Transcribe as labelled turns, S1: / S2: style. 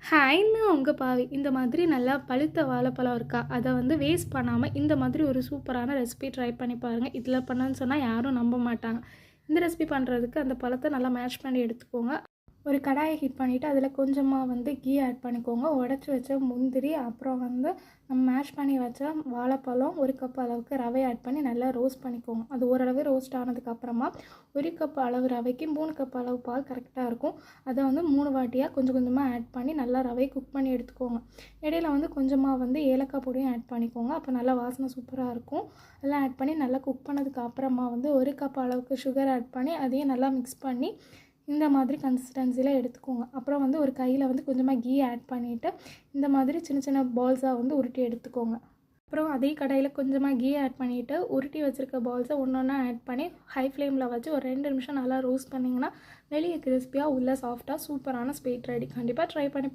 S1: ஹாய்ன்னு உங்கள் பாவி இந்த மாதிரி நல்லா பழுத்த வாழைப்பழம் இருக்கா, அதை வந்து வேஸ்ட் பண்ணாமல் இந்த மாதிரி ஒரு சூப்பரான ரெசிபி ட்ரை பண்ணி பாருங்கள். இதில் பண்ணன்னு சொன்னால் யாரும் நம்ப மாட்டாங்க. இந்த ரெசிபி பண்ணுறதுக்கு அந்த பழத்தை நல்லா மேஷ் பண்ணி எடுத்துக்கோங்க. ஒரு கடாயை ஹீட் பண்ணிவிட்டு அதில் கொஞ்சமாக வந்து கீ ஆட் பண்ணிக்கோங்க. உடச்சி வச்ச முந்திரி, அப்புறம் வந்து நம்ம மேஷ் பண்ணி வச்ச வாழைப்பழம், 1 கப் அளவுக்கு ரவை ஆட் பண்ணி நல்லா ரோஸ்ட் பண்ணிக்கோங்க. அது ஓரளவு ரோஸ்ட் ஆனதுக்கப்புறமா 1 கப் அளவு ரவைக்கு 3 கப் அளவு பால் கரெக்டாக இருக்கும். அதை வந்து 3 வாட்டியாக கொஞ்சம் கொஞ்சமாக ஆட் பண்ணி நல்லா ரவையை குக் பண்ணி எடுத்துக்கோங்க. இடையில வந்து கொஞ்சமாக வந்து ஏலக்காய் பொடியும் ஆட் பண்ணிக்கோங்க. அப்போ நல்லா வாசனை சூப்பராக இருக்கும். எல்லாம் ஆட் பண்ணி நல்லா குக் பண்ணதுக்கு அப்புறமா வந்து 1 கப் அளவுக்கு சுகர் ஆட் பண்ணி அதையும் நல்லா மிக்ஸ் பண்ணி இந்த மாதிரி கன்சிஸ்டன்சியில் எடுத்துக்கோங்க. அப்புறம் வந்து ஒரு கையில் வந்து கொஞ்சமாக கீ ஆட் பண்ணிவிட்டு இந்த மாதிரி சின்ன சின்ன பால்ஸாக வந்து உருட்டி எடுத்துக்கோங்க. அப்புறம் அதே கடாயில் கொஞ்சமாக கீ ஆட் பண்ணிவிட்டு உருட்டி வச்சுருக்க பால்ஸை ஒன்று ஒன்றா ஆட் பண்ணி ஹை ஃப்ளேமில் வச்சு ஒரு 2 நிமிஷம் நல்லா ரோஸ்ட் பண்ணிங்கன்னா வெளியே கிறிஸ்பியாக உள்ள சாஃப்டாக சூப்பரான ஸ்வீட் ரெடி. கண்டிப்பாக ட்ரை பண்ணி